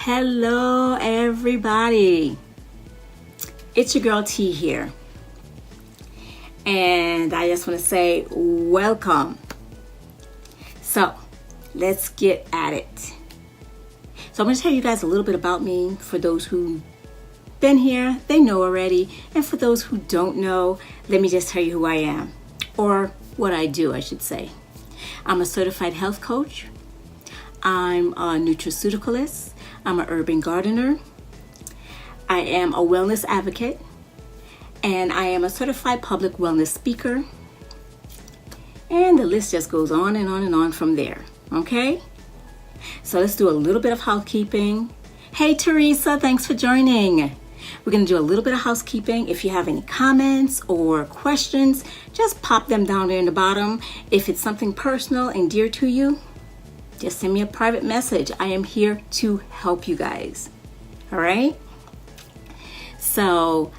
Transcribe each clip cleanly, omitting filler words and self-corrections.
Hello, everybody. It's your girl T here. And I just want to say welcome. So, let's get at it. So, I'm going to tell you guys a little bit about me. For those who've been here, they know already. And for those who don't know, let me just tell you who I am. Or what I do, I should say. I'm a certified health coach. I'm a nutraceuticalist. I'm an urban gardener. I am a wellness advocate. And I am a certified public wellness speaker. And the list just goes on and on and on from there. Okay? So let's do a little bit of housekeeping. Hey, Teresa, thanks for joining. We're going to do a little bit of housekeeping. If you have any comments or questions, just pop them down there in the bottom. If it's something personal and dear to you, just send me a private message. I am here to help you guys. All right? So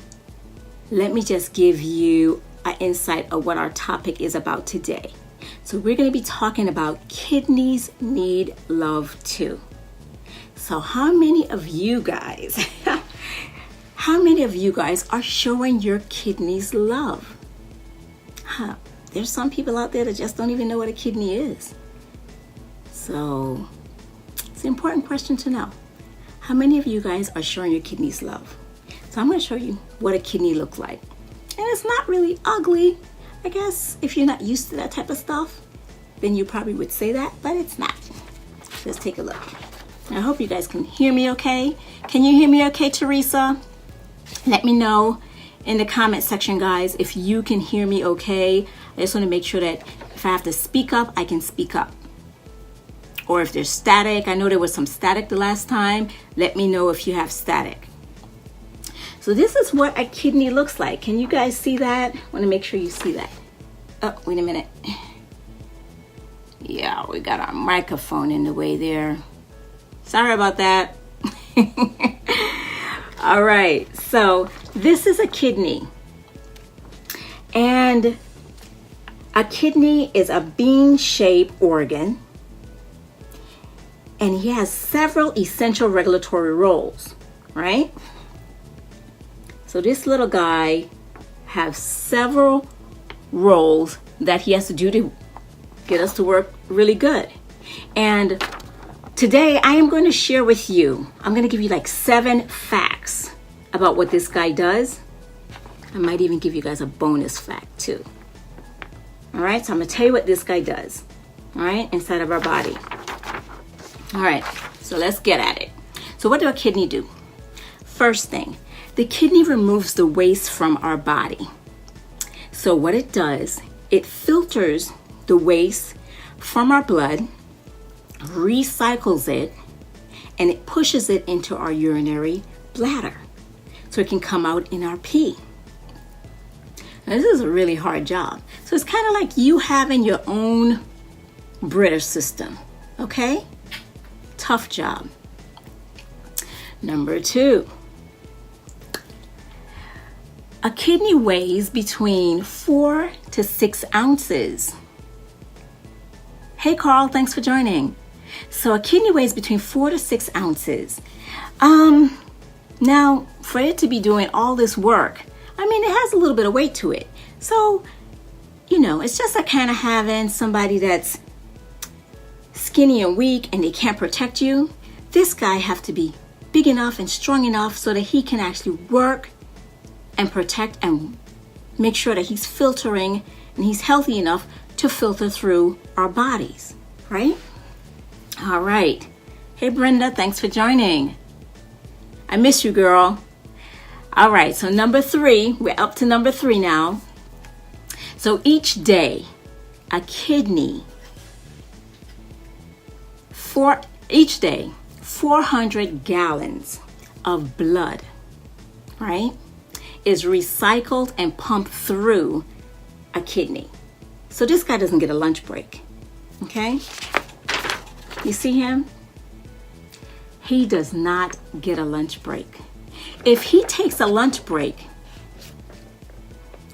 let me just give you an insight of what our topic is about today. So we're going to be talking about kidneys need love too. So how many of you guys are showing your kidneys love? There's some people out there that just don't even know what a kidney is. So it's an important question to know. How many of you guys are showing your kidneys love? So I'm going to show you what a kidney looks like. And it's not really ugly. I guess if you're not used to that type of stuff, then you probably would say that, but it's not. Let's take a look. I hope you guys can hear me okay. Can you hear me okay, Teresa? Let me know in the comment section, guys, if you can hear me okay. I just want to make sure that if I have to speak up, I can speak up. Or if there's static, I know there was some static the last time. Let me know if you have static. So this is what a kidney looks like. Can you guys see that? I want to make sure you see that. Oh, wait a minute. Yeah, we got our microphone in the way there. Sorry about that. All right, so this is a kidney. And a kidney is a bean-shaped organ. And he has several essential regulatory roles, right? So this little guy has several roles that he has to do to get us to work really good. And today I am going to share with you, I'm going to give you like 7 facts about what this guy does. I might even give you guys a bonus fact too. All right, so I'm going to tell you what this guy does, all right, inside of our body. All right, so let's get at it. So what do a kidney do? First thing, the kidney removes the waste from our body. So what it does, it filters the waste from our blood, recycles it, and it pushes it into our urinary bladder so it can come out in our pee. Now, this is a really hard job. So it's kind of like you having your own British system, okay? Tough job. Number 2. A kidney weighs between 4 to 6 ounces. Hey Carl, thanks for joining. So a kidney weighs between 4 to 6 ounces. Now, for it to be doing all this work, I mean, it has a little bit of weight to it. So, it's just like kind of having somebody that's skinny and weak and they can't protect you. This guy have to be big enough and strong enough so that he can actually work and protect and make sure that he's filtering and he's healthy enough to filter through our bodies, right? All right. Hey Brenda, thanks for joining. I miss you, girl. All right, so number 3, we're up to number 3 now. So each day, a kidney, 400 gallons of blood, right, is recycled and pumped through a kidney. So this guy doesn't get a lunch break, okay? You see him? He does not get a lunch break. If he takes a lunch break,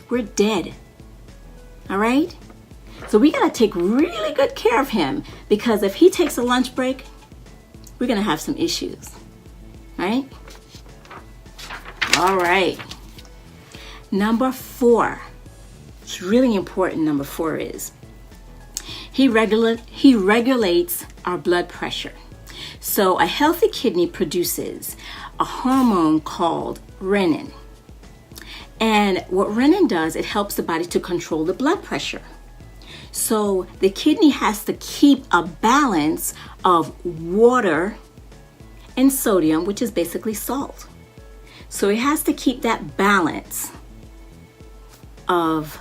we're dead, all right? So we gotta take really good care of him, because if he takes a lunch break, we're gonna have some issues, right? All right. Number 4. It's really important. Number 4 is he regulates our blood pressure. So a healthy kidney produces a hormone called renin. And what renin does, it helps the body to control the blood pressure. So the kidney has to keep a balance of water and sodium, which is basically salt. So it has to keep that balance of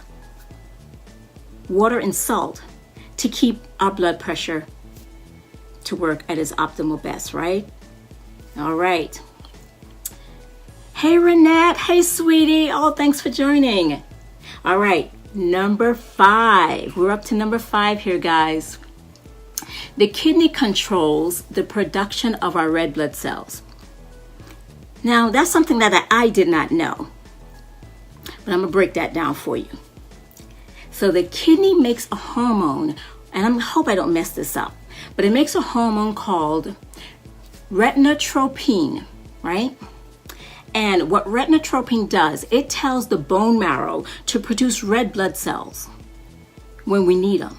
water and salt to keep our blood pressure to work at its optimal best, right? All right. Hey, Renette. Hey, sweetie. Oh, thanks for joining. All right. Number 5. We're up to number 5 here, guys. The kidney controls the production of our red blood cells. Now, that's something that I did not know, but I'm going to break that down for you. So the kidney makes a hormone, and I hope I don't mess this up, but it makes a hormone called retinotropin, right? And what retinotropin does, it tells the bone marrow to produce red blood cells when we need them.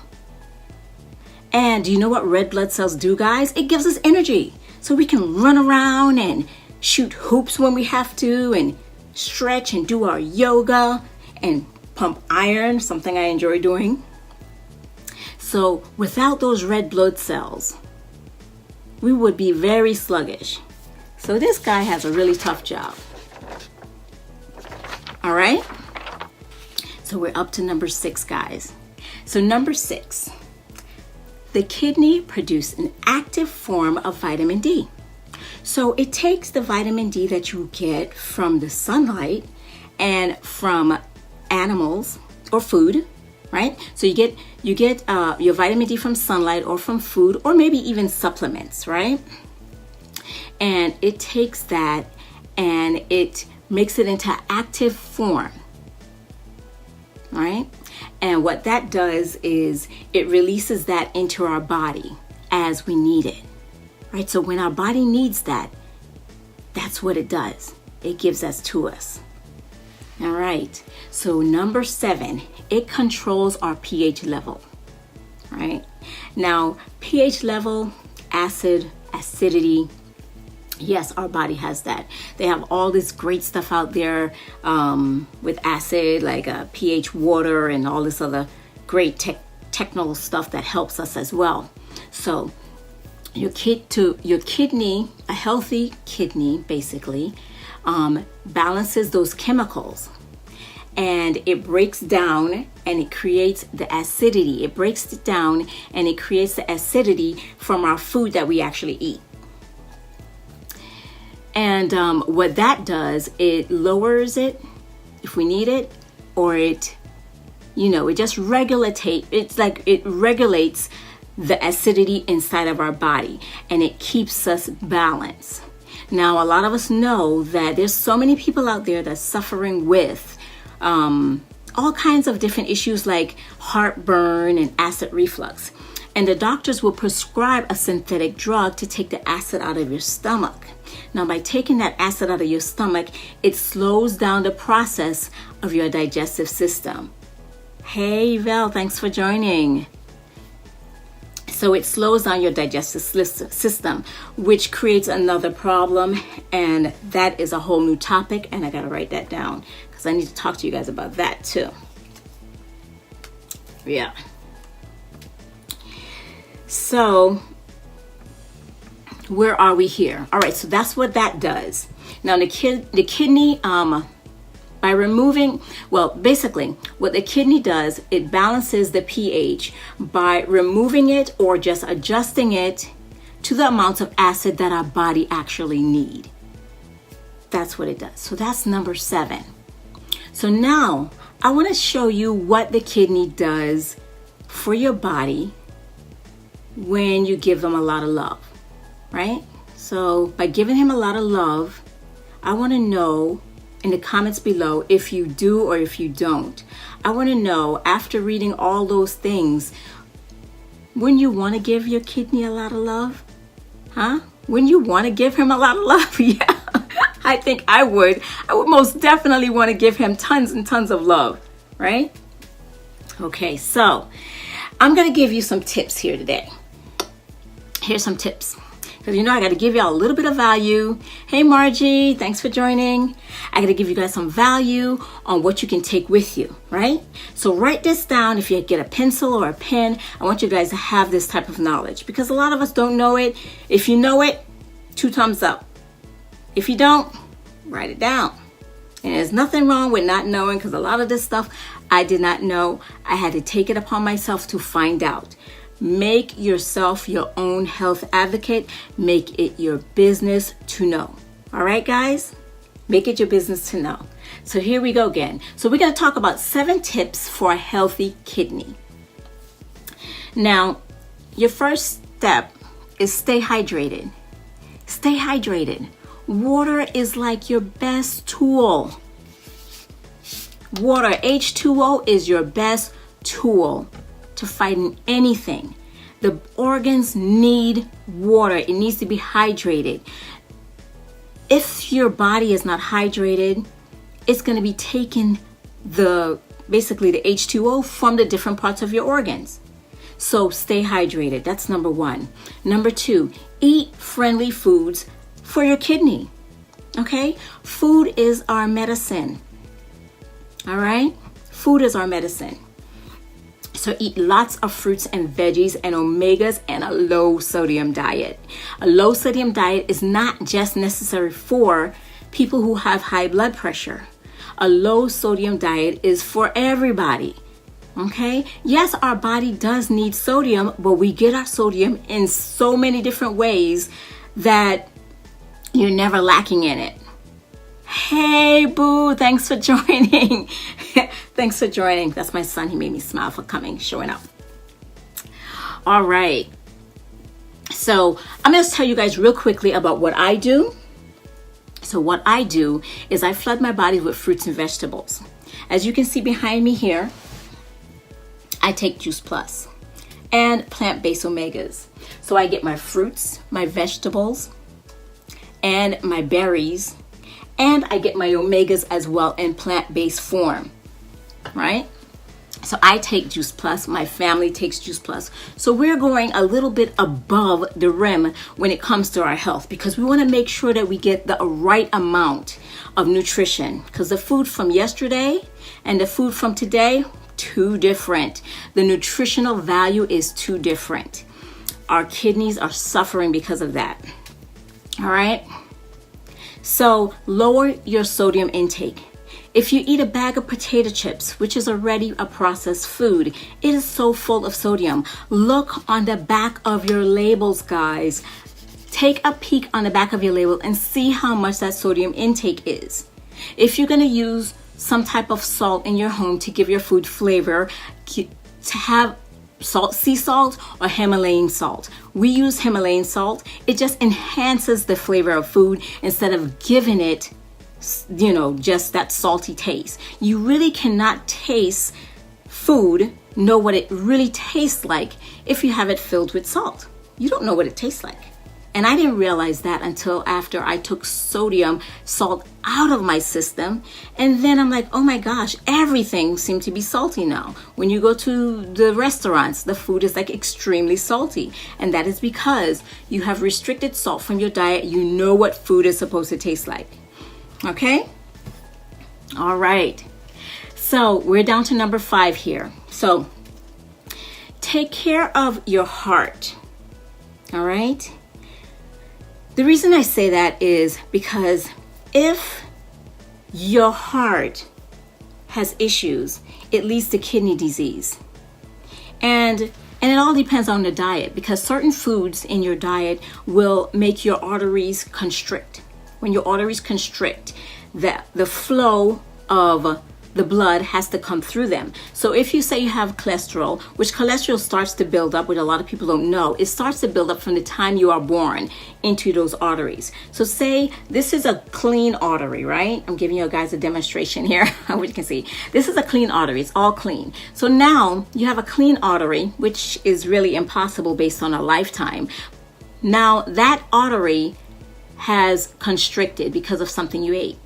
And do you know what red blood cells do, guys? It gives us energy so we can run around and shoot hoops when we have to, and stretch and do our yoga and pump iron, something I enjoy doing. So without those red blood cells, we would be very sluggish. So this guy has a really tough job. All right. So we're up to number 6, guys. So number 6, the kidney produces an active form of vitamin D. So it takes the vitamin D that you get from the sunlight and from animals or food, right? So you get your vitamin D from sunlight or from food, or maybe even supplements, right? And it takes that and it makes it into active form, right? And what that does is it releases that into our body as we need it, right? So when our body needs that, that's what it does. It gives that to us. All right. So number 7, it controls our pH level, right? Now, pH level, acid, acidity, yes, our body has that. They have all this great stuff out there with acid, like pH water and all this other great technical stuff that helps us as well. So your kidney, a healthy kidney, basically, balances those chemicals, and it breaks down and it creates the acidity. It breaks it down and it creates the acidity from our food that we actually eat. And what that does, it lowers it if we need it, or it just it regulates the acidity inside of our body, and it keeps us balanced. Now, a lot of us know that there's so many people out there that's suffering with all kinds of different issues like heartburn and acid reflux. And the doctors will prescribe a synthetic drug to take the acid out of your stomach. Now, by taking that acid out of your stomach, it slows down the process of your digestive system. Hey, Val, thanks for joining. So it slows down your digestive system, which creates another problem. And that is a whole new topic. And I got to write that down because I need to talk to you guys about that too. Yeah. So where are we here? All right, so that's what that does. Now the kidney, by removing, basically what the kidney does, it balances the pH by removing it or just adjusting it to the amounts of acid that our body actually need. That's what it does. So that's number 7. So now I want to show you what the kidney does for your body when you give them a lot of love, right? So by giving him a lot of love, I want to know in the comments below if you do or if you don't. I want to know, after reading all those things, wouldn't you want to give your kidney a lot of love? Huh? Wouldn't you want to give him a lot of love? Yeah, I think I would. I would most definitely want to give him tons and tons of love, right? Okay, so I'm going to give you some tips here today. Here's some tips. Because I got to give y'all a little bit of value. Hey, Margie, thanks for joining. I got to give you guys some value on what you can take with you, right? So write this down. If you get a pencil or a pen, I want you guys to have this type of knowledge because a lot of us don't know it. If you know it, 2 thumbs up. If you don't, write it down. And there's nothing wrong with not knowing because a lot of this stuff I did not know. I had to take it upon myself to find out. Make yourself your own health advocate. Make it your business to know. All right, guys? Make it your business to know. So here we go again. So we're going to talk about 7 tips for a healthy kidney. Now, your first step is stay hydrated. Stay hydrated. Water is like your best tool. Water, H2O, is your best tool to fighting anything. The organs need water. It needs to be hydrated. If your body is not hydrated, it's going to be taking basically the H2O from the different parts of your organs. So stay hydrated. That's number 1. Number 2, eat friendly foods for your kidney. Okay? Food is our medicine. All right? Food is our medicine. So eat lots of fruits and veggies and omegas and a low sodium diet. A low sodium diet is not just necessary for people who have high blood pressure. A low sodium diet is for everybody. Okay? Yes, our body does need sodium, but we get our sodium in so many different ways that you're never lacking in it. Hey, Boo, thanks for joining. Thanks for joining. That's my son. He made me smile for showing up. All right. So I'm going to tell you guys real quickly about what I do. So what I do is I flood my body with fruits and vegetables. As you can see behind me here, I take Juice Plus and plant-based omegas. So I get my fruits, my vegetables, and my berries, and I get my omegas as well in plant-based form, right? So I take Juice Plus, my family takes Juice Plus. So we're going a little bit above the rim when it comes to our health because we want to make sure that we get the right amount of nutrition because the food from yesterday and the food from today, too different. The nutritional value is too different. Our kidneys are suffering because of that. All right? So lower your sodium intake. If you eat a bag of potato chips, which is already a processed food, it is so full of sodium. Look on the back of your labels, guys. Take a peek on the back of your label and see how much that sodium intake is. If you're going to use some type of salt in your home to give your food flavor, to have salt, sea salt or Himalayan salt. We use Himalayan salt. It just enhances the flavor of food instead of giving it, just that salty taste. You really cannot taste food, know what it really tastes like if you have it filled with salt. You don't know what it tastes like. And I didn't realize that until after I took sodium salt out of my system. And then I'm like, oh my gosh, everything seemed to be salty now. When you go to the restaurants, the food is like extremely salty. And that is because you have restricted salt from your diet. You know what food is supposed to taste like. Okay? All right. So we're down to number 5 here. So take care of your heart. All right? The reason I say that is because if your heart has issues, it leads to kidney disease. And it all depends on the diet because certain foods in your diet will make your arteries constrict. When your arteries constrict, the flow of the blood has to come through them. So if you say you have cholesterol, which cholesterol starts to build up, which a lot of people don't know, it starts to build up from the time you are born into those arteries. So say this is a clean artery, right? I'm giving you guys a demonstration here, which you can see. This is a clean artery, it's all clean. So now you have a clean artery, which is really impossible based on a lifetime. Now that artery has constricted because of something you ate.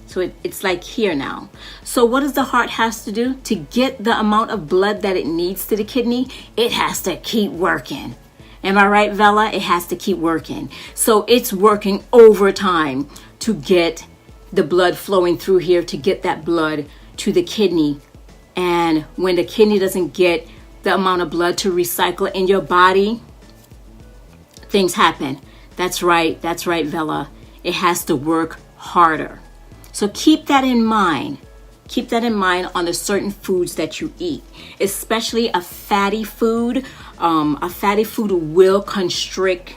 So it's like here now. So what does the heart has to do? To get the amount of blood that it needs to the kidney, it has to keep working. Am I right, Vella? It has to keep working. So it's working overtime to get the blood flowing through here, to get that blood to the kidney. And when the kidney doesn't get the amount of blood to recycle in your body, things happen. That's right, Vella. It has to work harder. So keep that in mind. Keep that in mind on the certain foods that you eat, especially a fatty food. A fatty food will constrict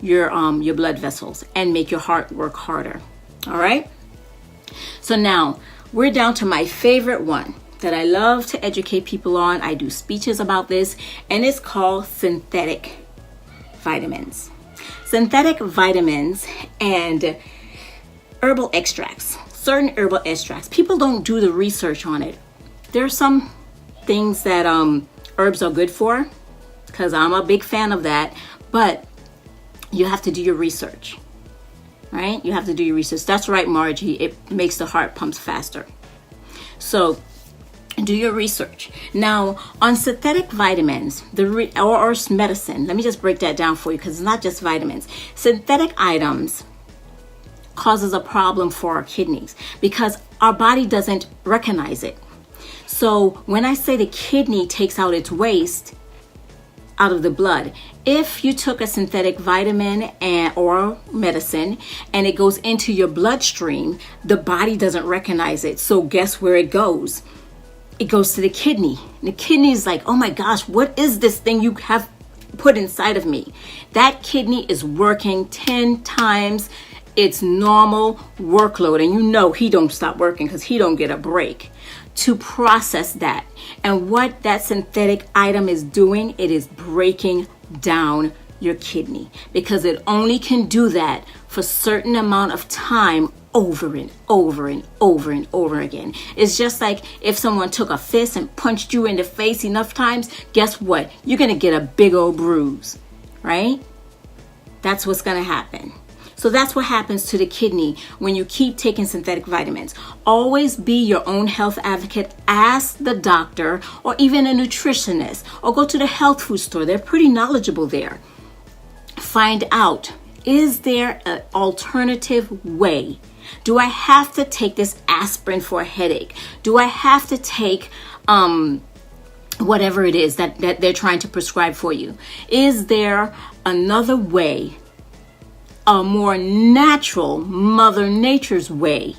your blood vessels and make your heart work harder. All right. So now we're down to my favorite one that I love to educate people on. I do speeches about this, and it's called synthetic vitamins. Synthetic vitamins and herbal extracts. Certain herbal extracts. People don't do the research on it. There are some things that herbs are good for, because I'm a big fan of that, but you have to do your research, right? You have to do your research. That's right, Margie. It makes the heart pumps faster. So do your research. Now, on synthetic vitamins, or medicine, let me just break that down for you, because it's not just vitamins. Synthetic items causes a problem for our kidneys because our body doesn't recognize it. So when I say the kidney takes out its waste out of the blood, if you took a synthetic vitamin or medicine and it goes into your bloodstream, the body doesn't recognize it. So guess where it goes? It goes to the kidney. The kidney is like, oh my gosh, what is this thing you have put inside of me? That kidney is working 10 times its normal workload, and you know he don't stop working because he don't get a break to process that. And what that synthetic item is doing, it is breaking down your kidney, because it only can do that for a certain amount of time, over and over and over and over again. It's just like if someone took a fist and punched you in the face enough times, guess what? You're gonna get a big old bruise, right? That's what's gonna happen. So that's what happens to the kidney when you keep taking synthetic vitamins. Always be your own health advocate. Ask the doctor or even a nutritionist, or go to the health food store. They're pretty knowledgeable there. Find out, is there an alternative way? Do I have to take this aspirin for a headache? Do I have to take whatever it is that they're trying to prescribe for you? Is there another way? A more natural Mother Nature's way?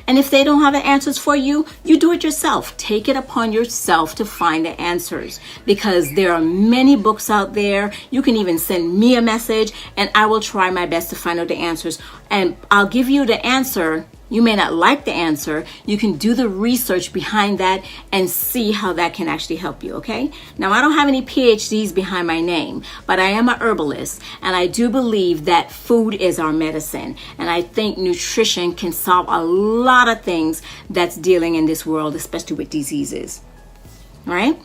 And if they don't have the answers for you, you do it yourself. Take it upon yourself to find the answers, because there are many books out there. You can even send me a message and I will try my best to find out the answers. And I'll give you the answer. You may not like the answer. You can do the research behind that and see how that can actually help you, okay? Now, I don't have any PhDs behind my name, but I am a herbalist, and I do believe that food is our medicine. And I think nutrition can solve a lot of things that's dealing in this world, especially with diseases, all right?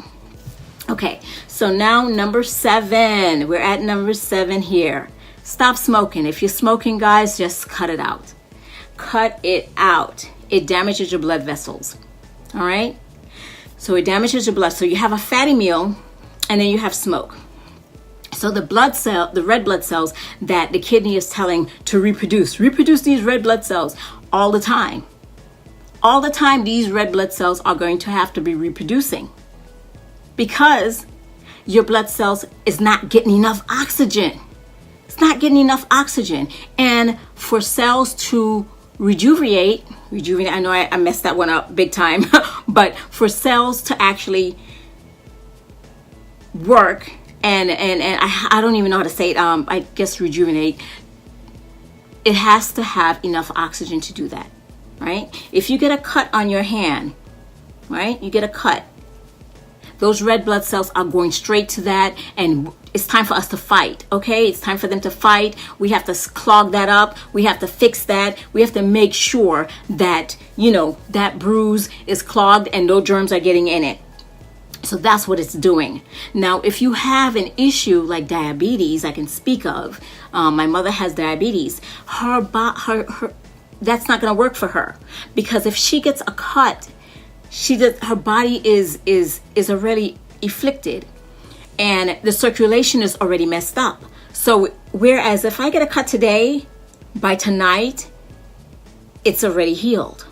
Okay, so now number 7. We're at number 7 here. Stop smoking. If you're smoking, guys, just cut it out. Cut it out. It damages your blood vessels. All right. So it damages your blood. So you have a fatty meal and then you have smoke. So the red blood cells that the kidney is telling to reproduce these red blood cells all the time. All the time, these red blood cells are going to have to be reproducing because your blood cells is not getting enough oxygen. It's not getting enough oxygen. And for cells to rejuvenate, I know I messed that one up big time, but for cells to actually work and I don't even know how to say it, I guess rejuvenate, it has to have enough oxygen to do that, right? If you get a cut on your hand, right, you get a cut, those red blood cells are going straight to that, and it's time for us to fight, okay? It's time for them to fight. We have to clog that up. We have to fix that. We have to make sure that, that bruise is clogged and no germs are getting in it. So that's what it's doing. Now, if you have an issue like diabetes, I can speak of. My mother has diabetes. Her that's not going to work for her, because if she gets a cut, her body is already afflicted, and the circulation is already messed up. So whereas if I get a cut today, by tonight, it's already healed.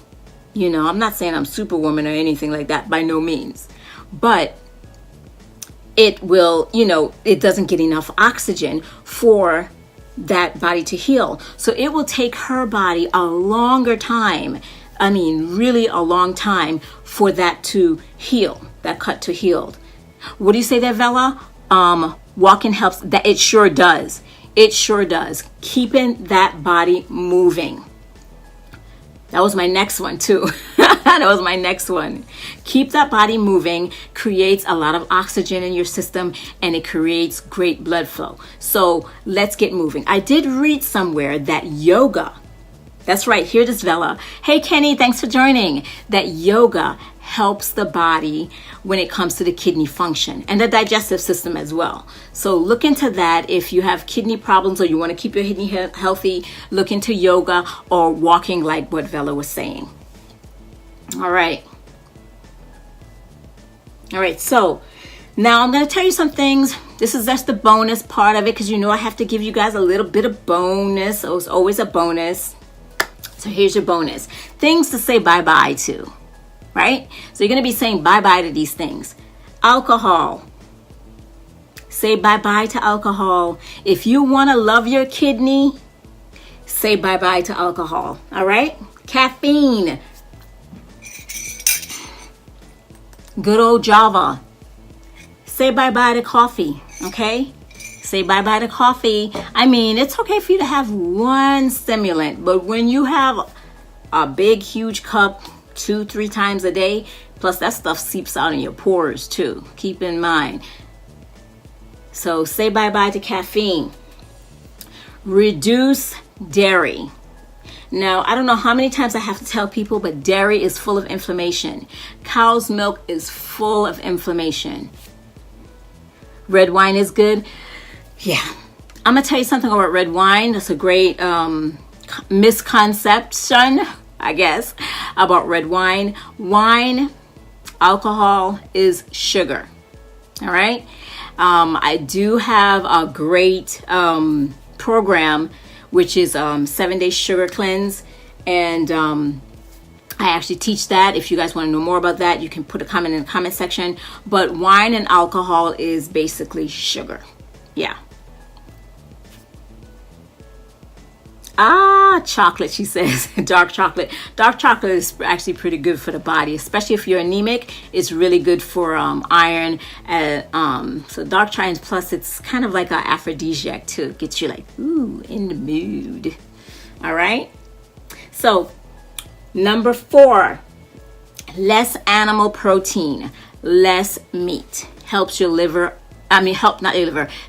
You know, I'm not saying I'm superwoman or anything like that, by no means. But it will, you know, it doesn't get enough oxygen for that body to heal. So it will take her body a longer time. I mean, really a long time for that to heal, that cut to heal. What do you say there, Vella? Walking helps. That it sure does. It sure does. Keeping that body moving. That was my next one too. That was my next one. Keep that body moving creates a lot of oxygen in your system, and it creates great blood flow. So let's get moving. I did read somewhere that yoga, that's right, here it is, Vella. Hey Kenny, thanks for joining. That yoga helps the body when it comes to the kidney function and the digestive system as well. So look into that. If you have kidney problems or you want to keep your kidney healthy, look into yoga or walking, like what Vella was saying. All right, so now I'm going to tell you some things. This is just the bonus part of it, because you know I have to give you guys a little bit of bonus. So it's always a bonus. So here's your bonus. Things to say bye-bye to, right? So you're going to be saying bye-bye to these things. Alcohol. Say bye-bye to alcohol. If you want to love your kidney, say bye-bye to alcohol. All right? Caffeine. Good old Java. Say bye-bye to coffee, okay? Say bye-bye to coffee. I mean, it's okay for you to have one stimulant, but when you have a big, huge cup 2-3 times a day, plus that stuff seeps out in your pores too. Keep in mind. So say bye-bye to caffeine. Reduce dairy. Now, I don't know how many times I have to tell people, but dairy is full of inflammation. Cow's milk is full of inflammation. Red wine is good. Yeah. I'm going to tell you something about red wine. That's a great misconception, I guess, about red wine. Wine, alcohol is sugar. All right. I do have a great program, which is 7-day sugar cleanse, and I actually teach that. If you guys want to know more about that, you can put a comment in the comment section. But wine and alcohol is basically sugar. Yeah. Chocolate, she says. Dark chocolate. Dark chocolate is actually pretty good for the body, especially if you're anemic. It's really good for iron. So dark chocolate, plus it's kind of like an aphrodisiac too. It gets you like, ooh, in the mood. All right. So number 4, less animal protein, less meat. Helps your liver.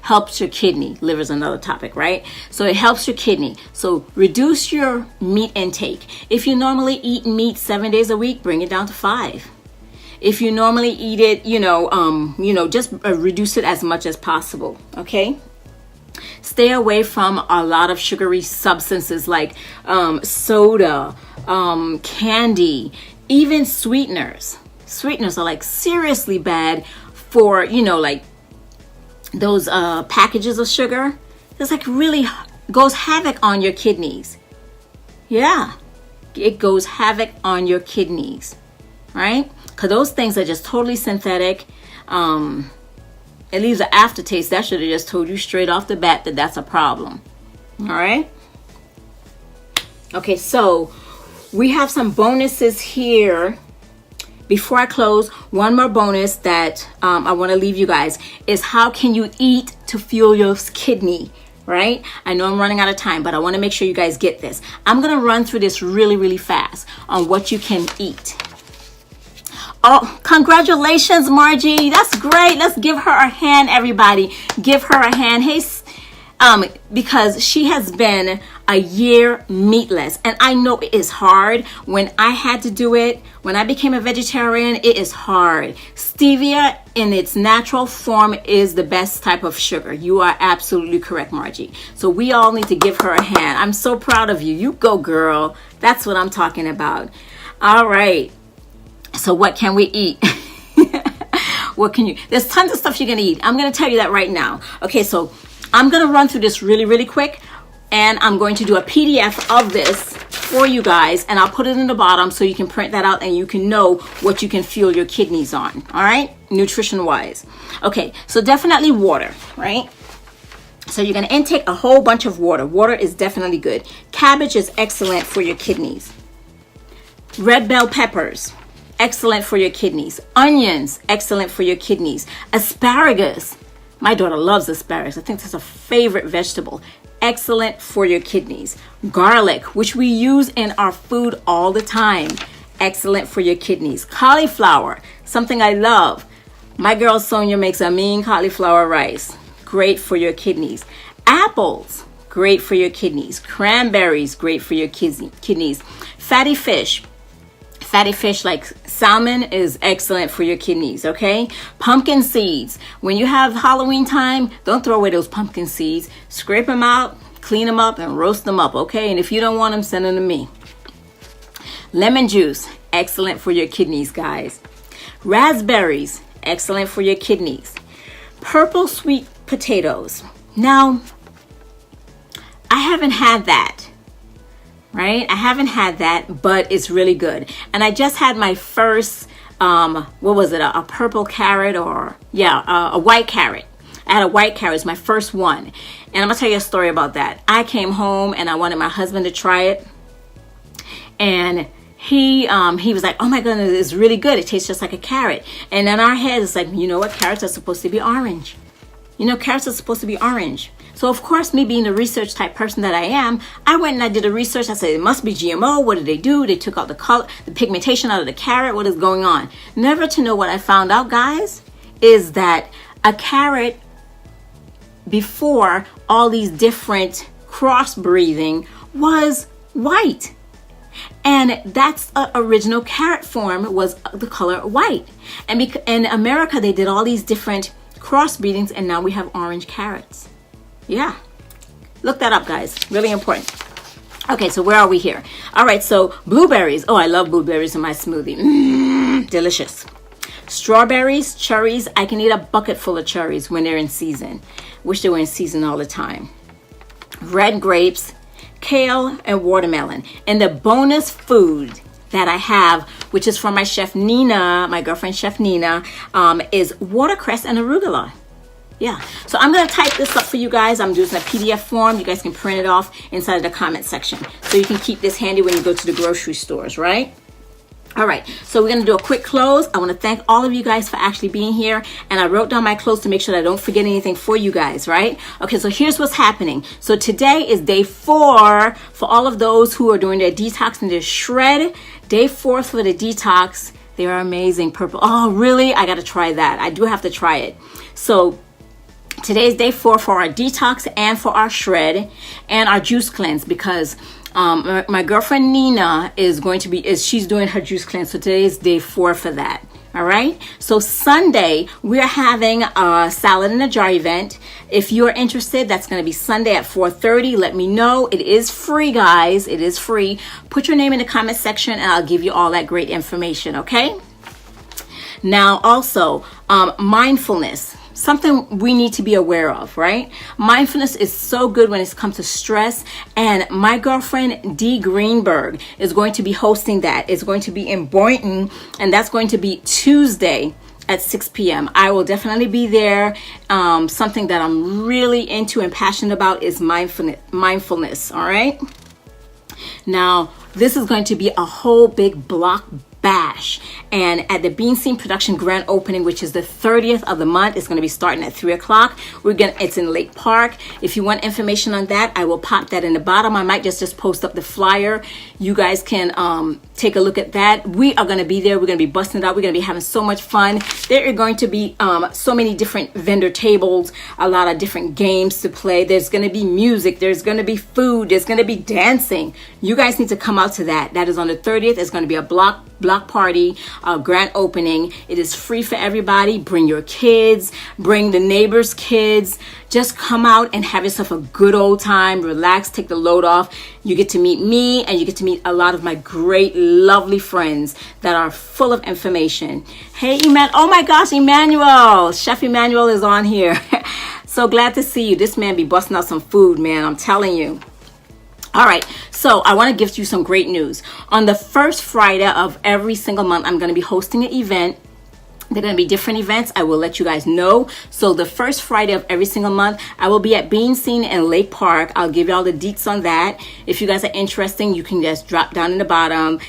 Helps your kidney. Liver's another topic, right? So it helps your kidney. So reduce your meat intake. If you normally eat meat 7 days a week, bring it down to 5. If you normally eat it, just reduce it as much as possible, okay? Stay away from a lot of sugary substances like soda, candy, even sweeteners. Sweeteners are like seriously bad for, like those packages of sugar. It's like really goes havoc on your kidneys. Yeah, it goes havoc on your kidneys, right? Because those things are just totally synthetic. It leaves an aftertaste. That should have just told you straight off the bat that that's a problem. All right. Okay, so we have some bonuses here. Before I close, one more bonus that I want to leave you guys is how can you eat to fuel your kidney, right? I know I'm running out of time, but I want to make sure you guys get this. I'm going to run through this really, really fast on what you can eat. Oh, congratulations, Margie. That's great. Let's give her a hand, everybody. Give her a hand. Hey, because she has been a year meatless, and I know it is hard. When I had to do it, when I became a vegetarian, it is hard. Stevia in its natural form is the best type of sugar. You are absolutely correct, Margie. So we all need to give her a hand. I'm so proud of you. You go, girl. That's what I'm talking about. All right. So what can we eat? What can you, there's tons of stuff you're going to eat. I'm going to tell you that right now. Okay, so I'm going to run through this really, really quick, and I'm going to do a PDF of this for you guys, and I'll put it in the bottom so you can print that out and you can know what you can fuel your kidneys on. All right, nutrition wise. Okay, so definitely water, right? So you're going to intake a whole bunch of water. Water is definitely good. Cabbage is excellent for your kidneys. Red bell peppers, excellent for your kidneys. Onions, excellent for your kidneys. Asparagus, my daughter loves asparagus. I think that's a favorite vegetable. Excellent for your kidneys. Garlic, which we use in our food all the time. Excellent for your kidneys. Cauliflower, something I love. My girl Sonia makes a mean cauliflower rice. Great for your kidneys. Apples, great for your kidneys. Cranberries, great for your kidneys. Fatty fish. Fatty fish like salmon is excellent for your kidneys, okay? Pumpkin seeds. When you have Halloween time, don't throw away those pumpkin seeds. Scrape them out, clean them up, and roast them up, okay? And if you don't want them, send them to me. Lemon juice, excellent for your kidneys, guys. Raspberries, excellent for your kidneys. Purple sweet potatoes. Now, I haven't had that. Right? I haven't had that, but it's really good. And I just had my first, what was it? A purple carrot a white carrot. I had a white carrot. It's my first one. And I'm going to tell you a story about that. I came home and I wanted my husband to try it. And he was like, oh my goodness, it's really good. It tastes just like a carrot. And in our head, it's like, you know what? Carrots are supposed to be orange. Carrots are supposed to be orange. So of course, me being the research type person that I am, I went and I did a research. I said, it must be GMO. What did they do? They took out the color, the pigmentation out of the carrot. What is going on? Never to know what I found out, guys, is that a carrot, before all these different crossbreeding, was white. And that's original carrot form was the color white. And in America, they did all these different crossbreedings, and now we have orange carrots. Yeah, look that up, guys. Really important. Okay, so where are we here? All right, so blueberries. Oh, I love blueberries in my smoothie. Delicious. Strawberries, cherries. I can eat a bucket full of cherries when they're in season. Wish they were in season all the time. Red grapes, kale, and watermelon. And the bonus food that I have, which is from my chef Nina, my girlfriend chef Nina, is watercress and arugula. Yeah, so I'm going to type this up for you guys. I'm using a PDF form. You guys can print it off inside of the comment section. So you can keep this handy when you go to the grocery stores, right? All right, so we're going to do a quick close. I want to thank all of you guys for actually being here. And I wrote down my close to make sure that I don't forget anything for you guys, right? Okay, so here's what's happening. So today is day 4 for all of those who are doing their detox and their shred. Day 4 for the detox. They are amazing. Purple. Oh, really? I got to try that. I do have to try it. So today's day 4 for our detox and for our shred and our juice cleanse, because my girlfriend Nina she's doing her juice cleanse. So today's day 4 for that. All right. So Sunday, we're having a salad in a jar event. If you're interested, that's going to be Sunday at 4:30. Let me know. It is free, guys. It is free. Put your name in the comment section and I'll give you all that great information. Okay. Now, also, mindfulness. Something we need to be aware of, right? Mindfulness is so good when it comes to stress. And my girlfriend, Dee Greenberg, is going to be hosting that. It's going to be in Boynton, and that's going to be Tuesday at 6 p.m. I will definitely be there. Something that I'm really into and passionate about is mindfulness, all right? Now, this is going to be a whole big block bash. And at the Bean Scene Production grand opening, which is the 30th of the month, it's going to be starting at 3 o'clock. It's in Lake Park. If you want information on that, I will pop that in the bottom. I might just post up the flyer. You guys can take a look at that. We are going to be there. We're going to be busting it out. We're going to be having so much fun. There are going to be so many different vendor tables, a lot of different games to play. There's going to be music. There's going to be food. There's going to be dancing. You guys need to come out to that. That is on the 30th. It's going to be a block party, grand opening. It is free for everybody. Bring your kids, bring the neighbors' kids. Just come out and have yourself a good old time. Relax, take the load off. You get to meet me, and you get to meet a lot of my great, lovely friends that are full of information. Hey, oh my gosh, Emmanuel. Chef Emmanuel is on here. So glad to see you. This man be busting out some food, man. I'm telling you. All right, so I want to give you some great news. On the first Friday of every single month, I'm going to be hosting an event. They're going to be different events. I will let you guys know. So the first Friday of every single month, I will be at Bean Scene in Lake Park. I'll give you all the deets on that. If you guys are interested, you can just drop down in the bottom.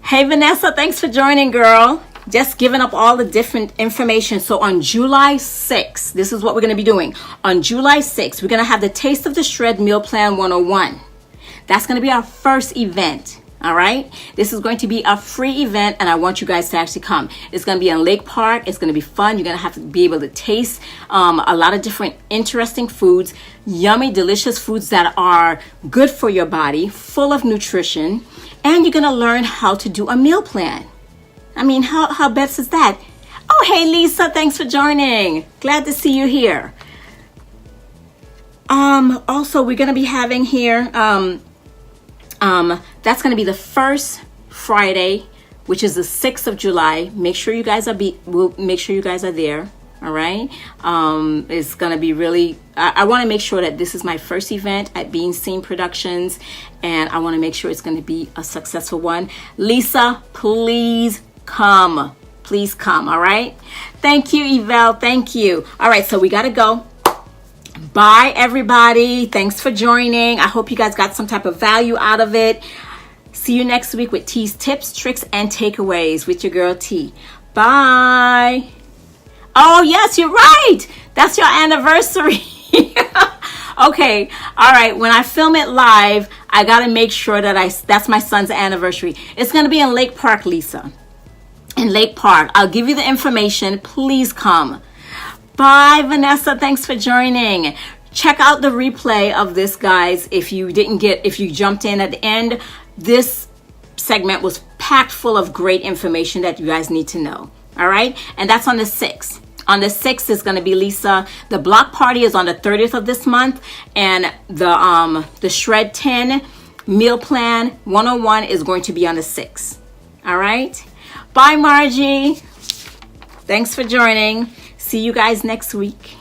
Hey, Vanessa, thanks for joining, girl. Just giving up all the different information. So on July 6th, this is what we're going to be doing. On July 6th, we're going to have the Taste of the Shred Meal Plan 101. That's going to be our first event. All right. This is going to be a free event, and I want you guys to actually come. It's going to be in Lake Park. It's going to be fun. You're going to have to be able to taste a lot of different interesting foods, yummy, delicious foods that are good for your body, full of nutrition, and you're going to learn how to do a meal plan. I mean, how best is that? Oh, hey, Lisa, thanks for joining. Glad to see you here. Also, we're going to be having here, that's going to be the first Friday, which is the 6th of July. Make sure you guys are there. All right. It's going to be really, I want to make sure that this is my first event at Bean Scene Productions, and I want to make sure it's going to be a successful one. Lisa, please come. Please come. All right. Thank you, Yvelle. Thank you. All right. So we got to go. Bye, everybody. Thanks for joining. I hope you guys got some type of value out of it. See you next week with T's tips, tricks, and takeaways with your girl T. Bye. Oh, yes, you're right. That's your anniversary. Okay. All right. When I film it live, I got to make sure that that's my son's anniversary. It's going to be in Lake Park, Lisa. In Lake Park. I'll give you the information. Please come. Bye, Vanessa. Thanks for joining. Check out the replay of this, guys. If you jumped in at the end, this segment was packed full of great information that you guys need to know. All right. And that's on the 6th. On the 6th is going to be Lisa. The block party is on the 30th of this month. And the Shred 10 meal plan 101 is going to be on the 6th. All right. Bye, Margie. Thanks for joining. See you guys next week.